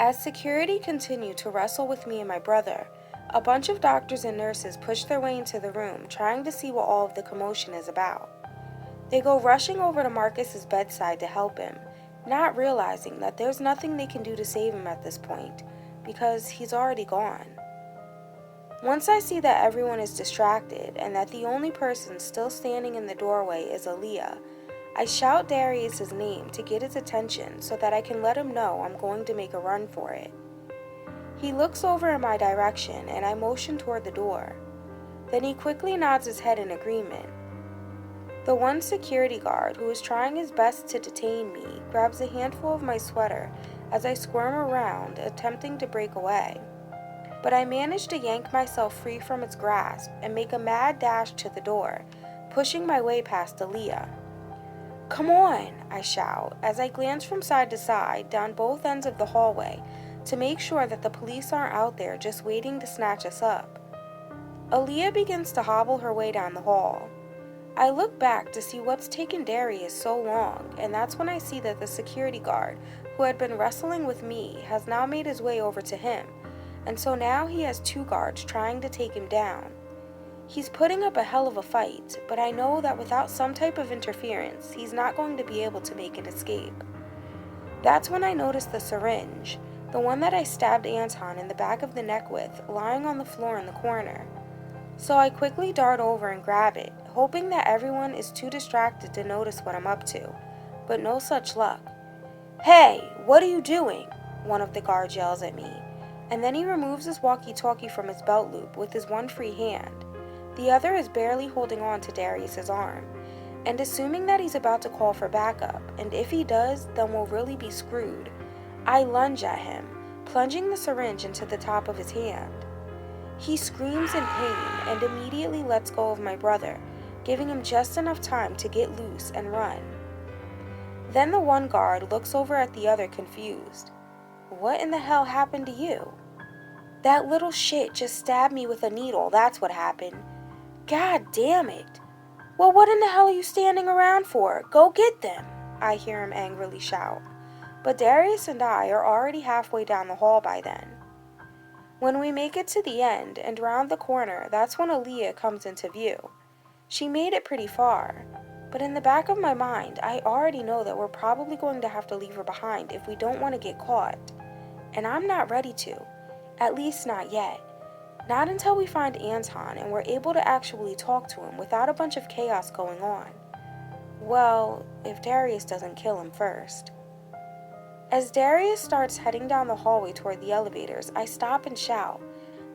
As security continued to wrestle with me and my brother, a bunch of doctors and nurses push their way into the room, trying to see what all of the commotion is about. They go rushing over to Marcus's bedside to help him, not realizing that there's nothing they can do to save him at this point, because he's already gone. Once I see that everyone is distracted and that the only person still standing in the doorway is Aaliyah, I shout Darius's name to get his attention so that I can let him know I'm going to make a run for it. He looks over in my direction and I motion toward the door. Then he quickly nods his head in agreement. The one security guard who is trying his best to detain me grabs a handful of my sweater as I squirm around, attempting to break away. But I manage to yank myself free from its grasp and make a mad dash to the door, pushing my way past Aaliyah. "Come on," I shout as I glance from side to side down both ends of the hallway to make sure that the police aren't out there just waiting to snatch us up. Aaliyah begins to hobble her way down the hall. I look back to see what's taken Darius so long, and that's when I see that the security guard who had been wrestling with me has now made his way over to him, and so now he has two guards trying to take him down. He's putting up a hell of a fight, but I know that without some type of interference, he's not going to be able to make an escape. That's when I notice the syringe, the one that I stabbed Anton in the back of the neck with, lying on the floor in the corner. So I quickly dart over and grab it, hoping that everyone is too distracted to notice what I'm up to, but no such luck. "Hey, what are you doing?" one of the guards yells at me, and then he removes his walkie-talkie from his belt loop with his one free hand. The other is barely holding on to Darius's arm, and assuming that he's about to call for backup, and if he does, then we'll really be screwed, I lunge at him, plunging the syringe into the top of his hand. He screams in pain and immediately lets go of my brother, giving him just enough time to get loose and run. Then the one guard looks over at the other confused. "What in the hell happened to you?" "That little shit just stabbed me with a needle, that's what happened." "God damn it. Well, what in the hell are you standing around for? Go get them," I hear him angrily shout. But Darius and I are already halfway down the hall by then. When we make it to the end and round the corner, that's when Aaliyah comes into view. She made it pretty far, but in the back of my mind, I already know that we're probably going to have to leave her behind if we don't want to get caught. And I'm not ready to, at least not yet. Not until we find Anton and we're able to actually talk to him without a bunch of chaos going on. Well, if Darius doesn't kill him first. As Darius starts heading down the hallway toward the elevators, I stop and shout,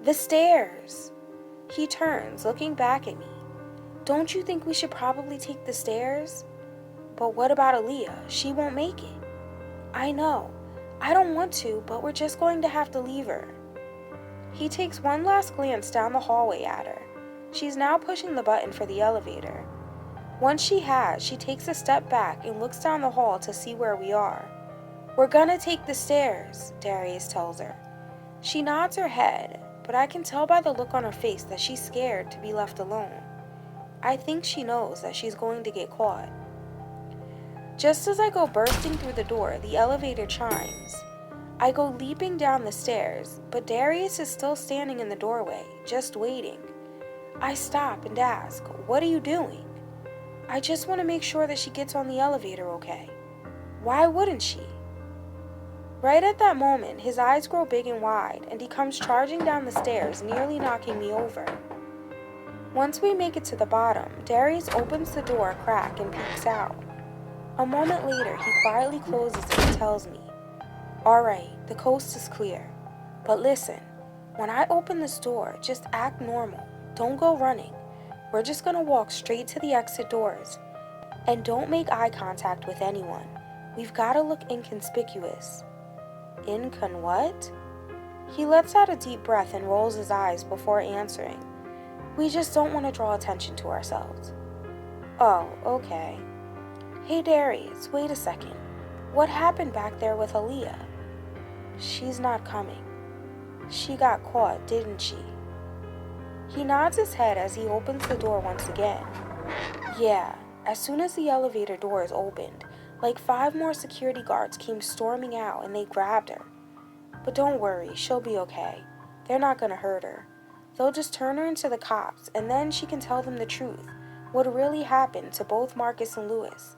"The stairs!" He turns, looking back at me. "Don't you think we should probably take the stairs?" "But what about Aaliyah? She won't make it." "I know. I don't want to, but we're just going to have to leave her." He takes one last glance down the hallway at her. She's now pushing the button for the elevator. Once she has, she takes a step back and looks down the hall to see where we are. "We're gonna take the stairs," Darius tells her. She nods her head, but I can tell by the look on her face that she's scared to be left alone. I think she knows that she's going to get caught. Just as I go bursting through the door, the elevator chimes. I go leaping down the stairs, but Darius is still standing in the doorway, just waiting. I stop and ask, "What are you doing?" "I just want to make sure that she gets on the elevator okay." "Why wouldn't she?" Right at that moment, his eyes grow big and wide, and he comes charging down the stairs, nearly knocking me over. Once we make it to the bottom, Darius opens the door a crack and peeks out. A moment later, he quietly closes it and tells me, "All right, the coast is clear. But listen, when I open this door, just act normal. Don't go running. We're just gonna walk straight to the exit doors. And don't make eye contact with anyone. We've gotta look inconspicuous." What? He lets out a deep breath and rolls his eyes before answering. "We just don't want to draw attention to ourselves." "Oh, okay." "Hey Darius, wait a second. What happened back there with Aaliyah?" "She's not coming. She got caught, didn't she?" He nods his head as he opens the door once again. "Yeah, as soon as the elevator doors opened, like 5 more security guards came storming out and they grabbed her." But don't worry, she'll be okay. They're not gonna hurt her. They'll just turn her into the cops, and then she can tell them the truth, what really happened to both Marcus and Lewis.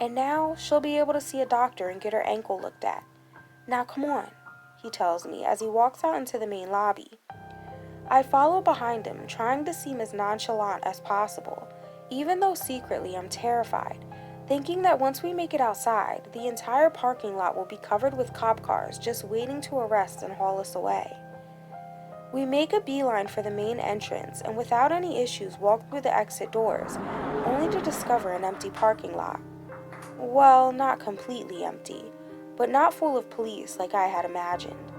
And now she'll be able to see a doctor and get her ankle looked at. Now come on, he tells me as he walks out into the main lobby. I follow behind him, trying to seem as nonchalant as possible, even though secretly I'm terrified, thinking that once we make it outside, the entire parking lot will be covered with cop cars just waiting to arrest and haul us away. We make a beeline for the main entrance and without any issues walk through the exit doors, only to discover an empty parking lot. Well, not completely empty, but not full of police like I had imagined.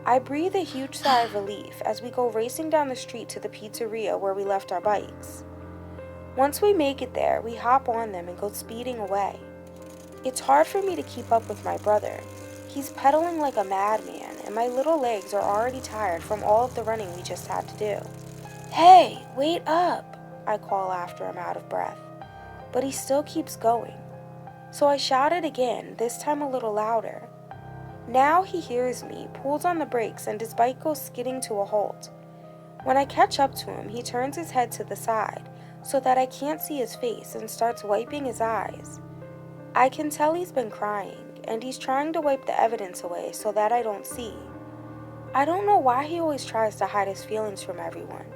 I breathe a huge sigh of relief as we go racing down the street to the pizzeria where we left our bikes. Once we make it there, we hop on them and go speeding away. It's hard for me to keep up with my brother. He's pedaling like a madman, and my little legs are already tired from all of the running we just had to do. "Hey, wait up!" I call after him out of breath, but he still keeps going. So I shout it again, this time a little louder. Now he hears me, pulls on the brakes, and his bike goes skidding to a halt. When I catch up to him, he turns his head to the side so that I can't see his face and starts wiping his eyes. I can tell he's been crying, and he's trying to wipe the evidence away so that I don't see. I don't know why he always tries to hide his feelings from everyone.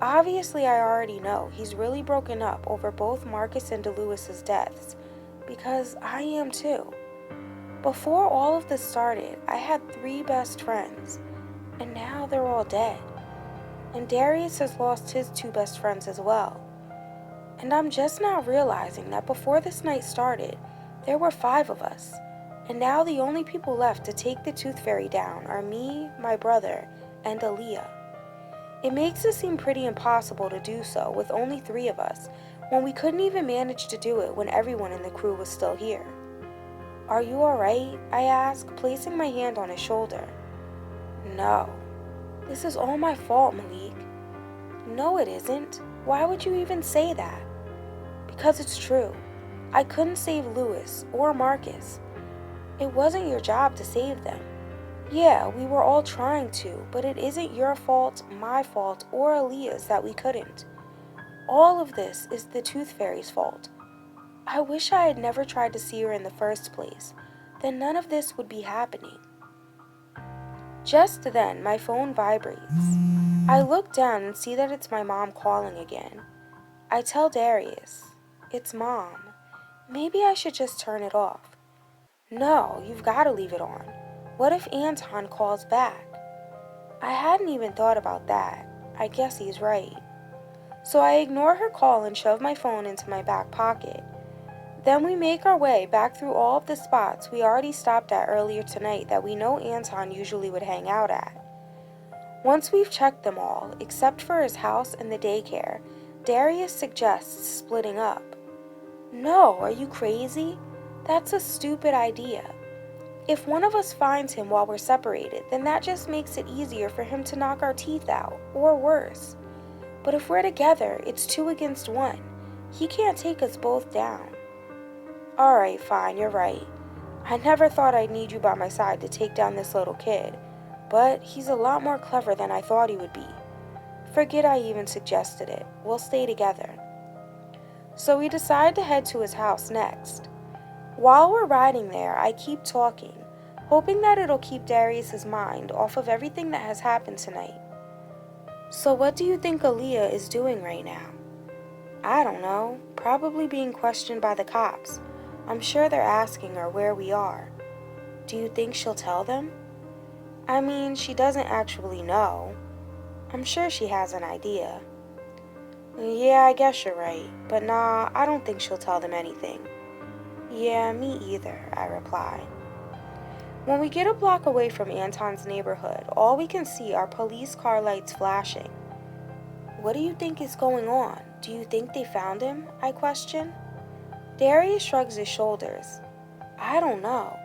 Obviously, I already know he's really broken up over both Marcus and DeLewis's deaths, because I am too. Before all of this started, I had 3 best friends, and now they're all dead. And Darius has lost his 2 best friends as well. And I'm just now realizing that before this night started, there were 5 of us, and now the only people left to take the Tooth Fairy down are me, my brother, and Aaliyah. It makes it seem pretty impossible to do so with only 3 of us, when we couldn't even manage to do it when everyone in the crew was still here. "Are you alright?" I ask, placing my hand on his shoulder. "No. This is all my fault, Malik." "No, it isn't. Why would you even say that?" "Because it's true. I couldn't save Lewis or Marcus. It wasn't your job to save them. Yeah, we were all trying to, but it isn't your fault, my fault, or Aaliyah's that we couldn't. All of this is the Tooth Fairy's fault. I wish I had never tried to see her in the first place. Then none of this would be happening." Just then, my phone vibrates. I look down and see that it's my mom calling again. I tell Darius, "It's Mom. Maybe I should just turn it off." "No, you've got to leave it on. What if Anton calls back?" I hadn't even thought about that. I guess he's right. So I ignore her call and shove my phone into my back pocket. Then we make our way back through all of the spots we already stopped at earlier tonight that we know Anton usually would hang out at. Once we've checked them all, except for his house and the daycare, Darius suggests splitting up. "No, are you crazy? That's a stupid idea. If one of us finds him while we're separated, then that just makes it easier for him to knock our teeth out, or worse. But if we're together, it's 2 against 1. He can't take us both down." "Alright, fine, you're right. I never thought I'd need you by my side to take down this little kid, but he's a lot more clever than I thought he would be. Forget I even suggested it. We'll stay together." So we decide to head to his house next. While we're riding there, I keep talking, hoping that it'll keep Darius's mind off of everything that has happened tonight. "So what do you think Aaliyah is doing right now?" "I don't know. Probably being questioned by the cops. I'm sure they're asking her where we are." "Do you think she'll tell them?" "I mean, she doesn't actually know. I'm sure she has an idea." "Yeah, I guess you're right. But nah, I don't think she'll tell them anything." "Yeah, me either," I reply. When we get a block away from Anton's neighborhood, all we can see are police car lights flashing. "What do you think is going on? Do you think they found him?" I question. Darius shrugs his shoulders. "I don't know.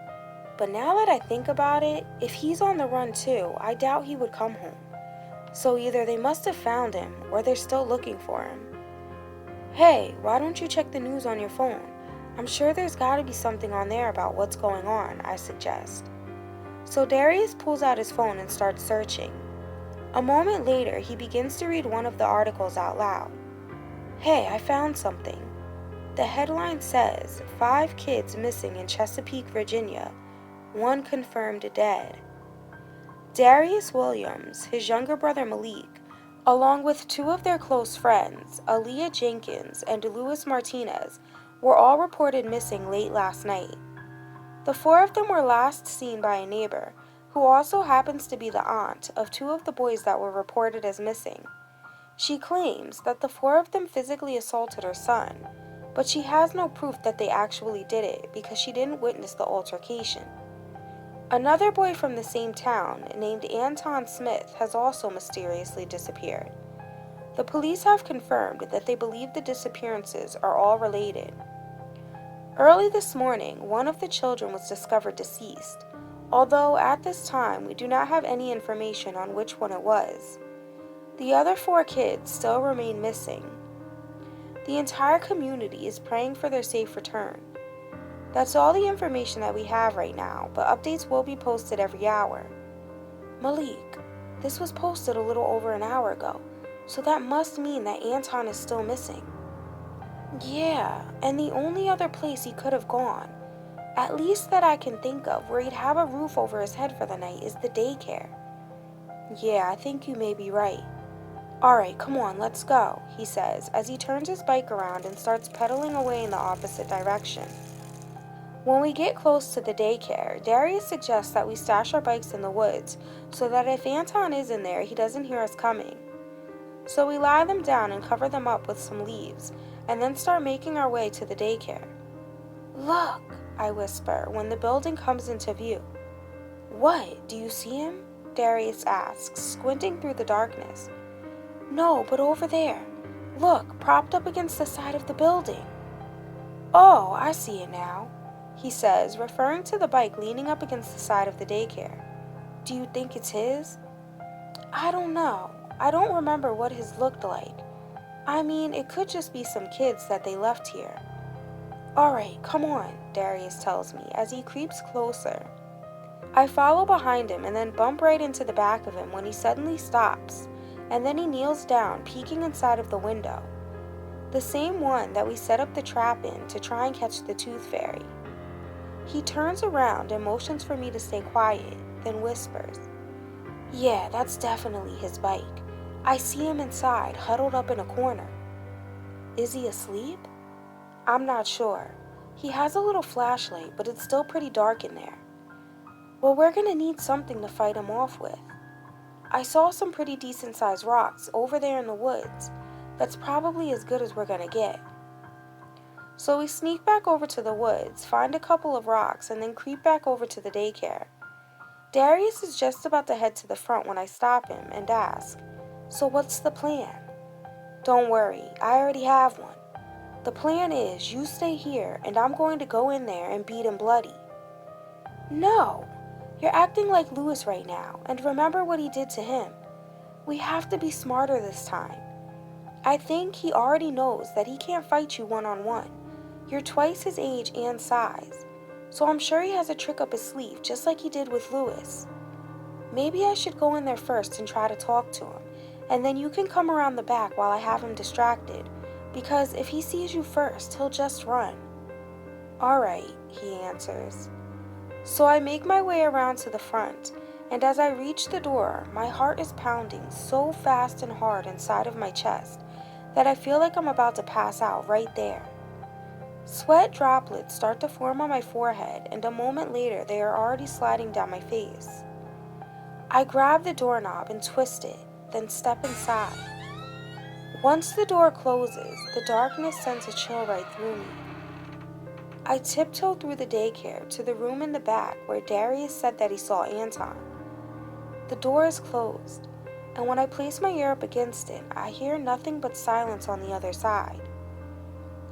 But now that I think about it, if he's on the run too, I doubt he would come home. So either they must have found him, or they're still looking for him." "Hey, why don't you check the news on your phone? I'm sure there's got to be something on there about what's going on," I suggest. So Darius pulls out his phone and starts searching. A moment later, he begins to read one of the articles out loud. "Hey, I found something." The headline says, "5 kids missing in Chesapeake, Virginia. 1 confirmed dead." Darius Williams, his younger brother Malik, along with 2 of their close friends, Aaliyah Jenkins and Luis Martinez, were all reported missing late last night. The 4 of them were last seen by a neighbor, who also happens to be the aunt of 2 of the boys that were reported as missing. She claims that the 4 of them physically assaulted her son, but she has no proof that they actually did it because she didn't witness the altercation. Another boy from the same town, named Anton Smith, has also mysteriously disappeared. The police have confirmed that they believe the disappearances are all related. Early this morning, one of the children was discovered deceased, although at this time we do not have any information on which one it was. The other 4 kids still remain missing. The entire community is praying for their safe return. That's all the information that we have right now, but updates will be posted every hour. Malik, this was posted a little over an hour ago, so that must mean that Anton is still missing. Yeah, and the only other place he could have gone, at least that I can think of, where he'd have a roof over his head for the night, is the daycare. Yeah, I think you may be right. Alright, come on, let's go, he says as he turns his bike around and starts pedaling away in the opposite direction. When we get close to the daycare, Darius suggests that we stash our bikes in the woods so that if Anton is in there, he doesn't hear us coming. So we lie them down and cover them up with some leaves, and then start making our way to the daycare. Look, I whisper when the building comes into view. What, do you see him? Darius asks, squinting through the darkness. No, but over there. Look, propped up against the side of the building. Oh, I see it now, he says, referring to the bike leaning up against the side of the daycare. Do you think it's his? I don't know. I don't remember what his looked like. I mean, it could just be some kids that they left here. Alright, come on, Darius tells me as he creeps closer. I follow behind him and then bump right into the back of him when he suddenly stops, and then he kneels down, peeking inside of the window. The same one that we set up the trap in to try and catch the tooth fairy. He turns around and motions for me to stay quiet, then whispers, Yeah, that's definitely his bike. I see him inside, huddled up in a corner. Is he asleep? I'm not sure. He has a little flashlight, but it's still pretty dark in there. Well, we're gonna need something to fight him off with. I saw some pretty decent-sized rocks over there in the woods. That's probably as good as we're gonna get. So we sneak back over to the woods, find a couple of rocks, and then creep back over to the daycare. Darius is just about to head to the front when I stop him and ask, So what's the plan? Don't worry, I already have one. The plan is you stay here and I'm going to go in there and beat him bloody. No, you're acting like Louis right now, and remember what he did to him. We have to be smarter this time. I think he already knows that he can't fight you one-on-one. You're twice his age and size, so I'm sure he has a trick up his sleeve just like he did with Louis. Maybe I should go in there first and try to talk to him, and then you can come around the back while I have him distracted, because if he sees you first, he'll just run. Alright, he answers. So I make my way around to the front, and as I reach the door, my heart is pounding so fast and hard inside of my chest that I feel like I'm about to pass out right there. Sweat droplets start to form on my forehead, and a moment later they are already sliding down my face. I grab the doorknob and twist it, then step inside. Once the door closes, the darkness sends a chill right through me. I tiptoe through the daycare to the room in the back where Darius said that he saw Anton. The door is closed, and when I place my ear up against it, I hear nothing but silence on the other side.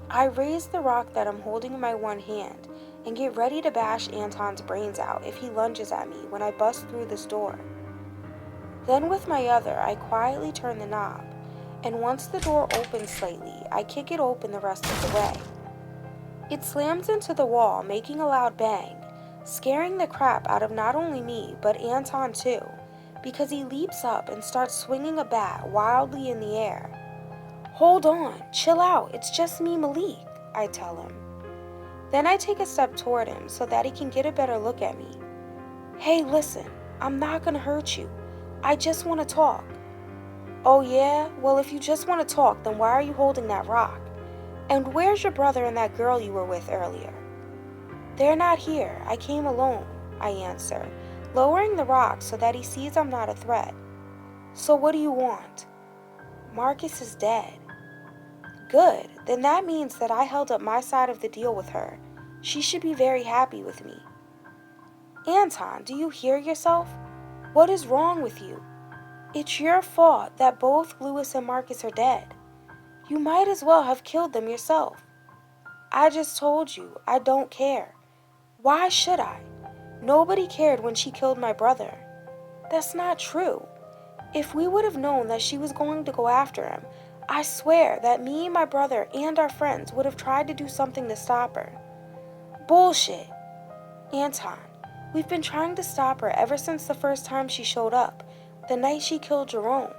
I raise the rock that I'm holding in my one hand and get ready to bash Anton's brains out if he lunges at me when I bust through this door. Then with my other, I quietly turn the knob, and once the door opens slightly, I kick it open the rest of the way. It slams into the wall, making a loud bang, scaring the crap out of not only me, but Anton too, because he leaps up and starts swinging a bat wildly in the air. "Hold on, chill out, it's just me, Malik," I tell him. Then I take a step toward him so that he can get a better look at me. "Hey, listen, I'm not gonna hurt you. I just want to talk." "Oh yeah? Well, if you just want to talk, then why are you holding that rock? And where's your brother and that girl you were with earlier?" "They're not here. I came alone," I answer, lowering the rock so that he sees I'm not a threat. "So what do you want?" "Marcus is dead." "Good. Then that means that I held up my side of the deal with her. She should be very happy with me." "Anton, do you hear yourself? What is wrong with you? It's your fault that both Lewis and Marcus are dead. You might as well have killed them yourself." "I just told you, I don't care. Why should I? Nobody cared when she killed my brother." "That's not true. If we would have known that she was going to go after him, I swear that me, my brother, and our friends would have tried to do something to stop her." "Bullshit." "Anton, we've been trying to stop her ever since the first time she showed up, the night she killed Jerome.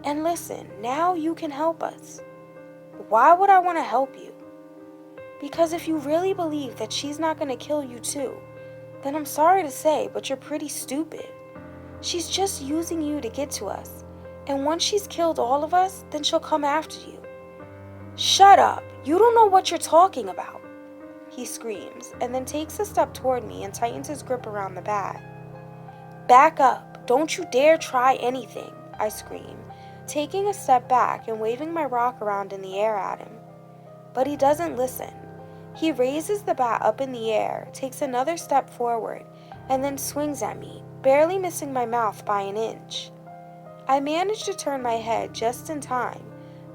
And listen, now you can help us." "Why would I want to help you?" "Because if you really believe that she's not going to kill you too, then I'm sorry to say, but you're pretty stupid. She's just using you to get to us, and once she's killed all of us, then she'll come after you." "Shut up! You don't know what you're talking about," he screams, and then takes a step toward me and tightens his grip around the bat. "Back up! Don't you dare try anything," I scream, taking a step back and waving my rock around in the air at him. But he doesn't listen. He raises the bat up in the air, takes another step forward, and then swings at me, barely missing my mouth by an inch. I manage to turn my head just in time,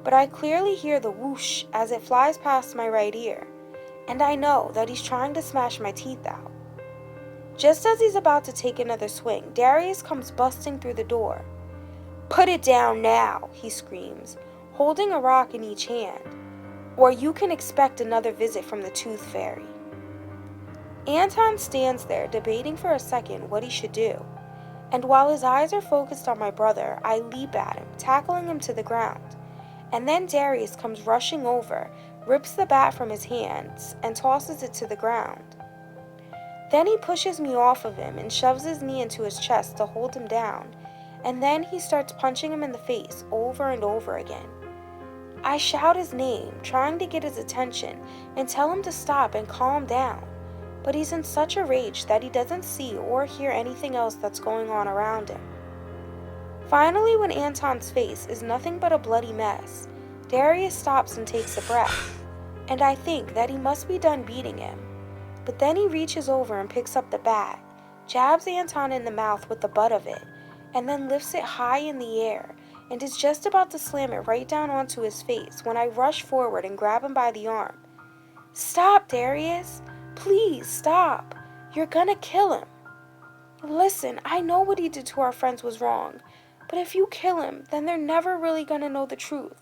but I clearly hear the whoosh as it flies past my right ear, and I know that he's trying to smash my teeth out. Just as he's about to take another swing, Darius comes busting through the door. "Put it down now," he screams, holding a rock in each hand, "or you can expect another visit from the Tooth Fairy." Anton stands there debating for a second what he should do, and while his eyes are focused on my brother, I leap at him, tackling him to the ground, and then Darius comes rushing over, rips the bat from his hands, and tosses it to the ground. Then he pushes me off of him and shoves his knee into his chest to hold him down, and then he starts punching him in the face over and over again. I shout his name, trying to get his attention and tell him to stop and calm down, but he's in such a rage that he doesn't see or hear anything else that's going on around him. Finally, when Anton's face is nothing but a bloody mess, Darius stops and takes a breath, and I think that he must be done beating him. But then he reaches over and picks up the bat, jabs Anton in the mouth with the butt of it, and then lifts it high in the air, and is just about to slam it right down onto his face when I rush forward and grab him by the arm. "Stop, Darius! Please, stop! You're gonna kill him!" "Listen, I know what he did to our friends was wrong, but if you kill him, then they're never really gonna know the truth.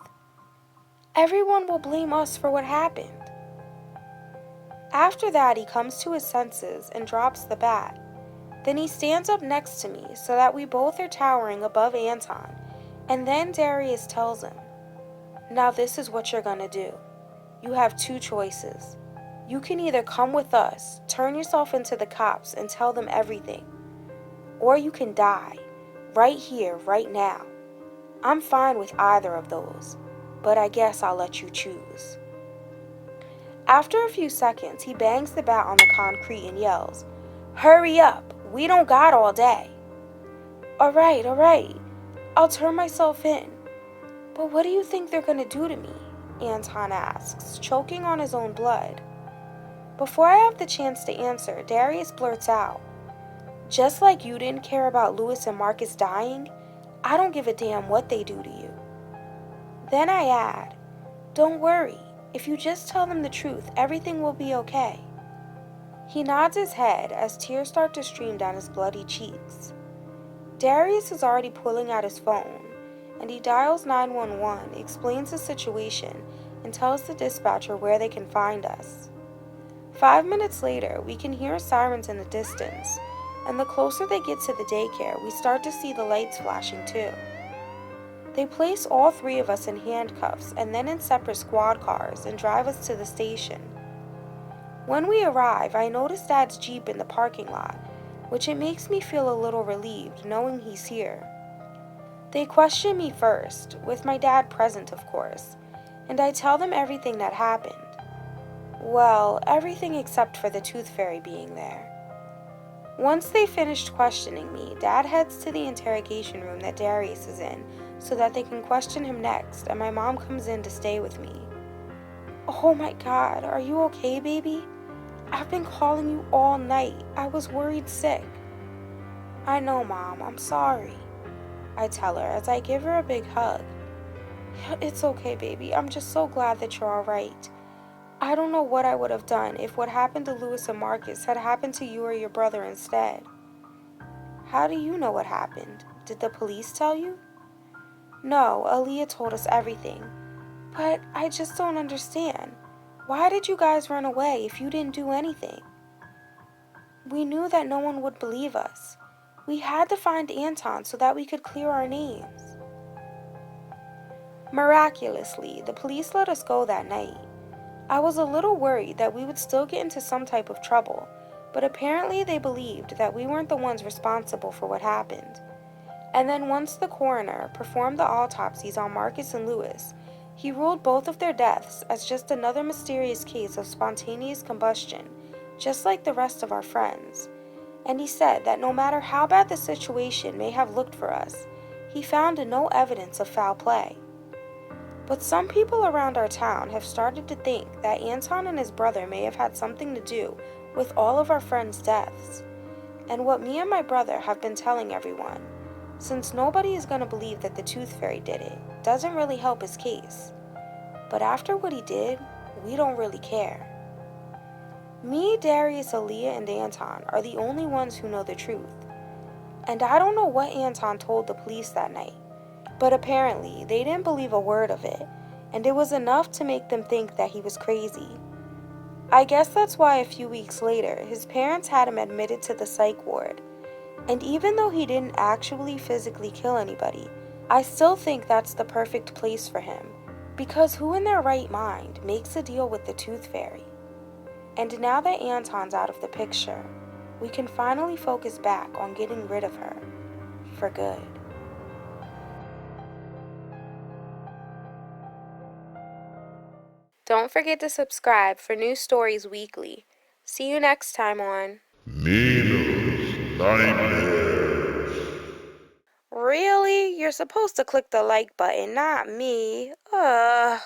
Everyone will blame us for what happened." After that, he comes to his senses and drops the bat. Then he stands up next to me so that we both are towering above Anton, and then Darius tells him, "Now this is what you're gonna do. You have two choices. You can either come with us, turn yourself into the cops, and tell them everything, or you can die, right here, right now. I'm fine with either of those, but I guess I'll let you choose." After a few seconds, he bangs the bat on the concrete and yells, "Hurry up! We don't got all day." All right. I'll turn myself in. But what do you think they're gonna do to me?" Anton asks, choking on his own blood. Before I have the chance to answer, Darius blurts out, "Just like you didn't care about Lewis and Marcus dying, I don't give a damn what they do to you." Then I add, "Don't worry. If you just tell them the truth, everything will be okay." He nods his head as tears start to stream down his bloody cheeks. Darius is already pulling out his phone, and he dials 911, explains the situation, and tells the dispatcher where they can find us. 5 minutes later, we can hear sirens in the distance, and the closer they get to the daycare, we start to see the lights flashing too. They place all three of us in handcuffs and then in separate squad cars and drive us to the station. When we arrive, I notice Dad's Jeep in the parking lot, which it makes me feel a little relieved knowing he's here. They question me first, with my dad present of course, and I tell them everything that happened. Well, everything except for the tooth fairy being there. Once they finished questioning me, Dad heads to the interrogation room that Darius is in so that they can question him next, and my mom comes in to stay with me. Oh my God, are you okay, baby? I've been calling you all night. I was worried sick. I know, Mom, I'm sorry, I tell her as I give her a big hug. It's okay, baby. I'm just so glad that you're all right. I don't know what I would have done if what happened to Lewis and Marcus had happened to you or your brother instead. How do you know what happened? Did the police tell you? No, Aaliyah told us everything. But I just don't understand. Why did you guys run away if you didn't do anything? We knew that no one would believe us. We had to find Anton so that we could clear our names. Miraculously, the police let us go that night. I was a little worried that we would still get into some type of trouble, but apparently they believed that we weren't the ones responsible for what happened. And then once the coroner performed the autopsies on Marcus and Lewis, he ruled both of their deaths as just another mysterious case of spontaneous combustion, just like the rest of our friends. And he said that no matter how bad the situation may have looked for us, he found no evidence of foul play. But some people around our town have started to think that Anton and his brother may have had something to do with all of our friends' deaths. And what me and my brother have been telling everyone, since nobody is going to believe that the tooth fairy did it, doesn't really help his case. But after what he did, we don't really care. Me, Darius, Aaliyah, and Anton are the only ones who know the truth. And I don't know what Anton told the police that night, but apparently they didn't believe a word of it, and it was enough to make them think that he was crazy. I guess that's why a few weeks later, his parents had him admitted to the psych ward. And even though he didn't actually physically kill anybody, I still think that's the perfect place for him, because who in their right mind makes a deal with the tooth fairy? And now that Anton's out of the picture, we can finally focus back on getting rid of her for good. Don't forget to subscribe for new stories weekly. See you next time on Nina's Nightmares. Really? You're supposed to click the like button, not me. Ugh.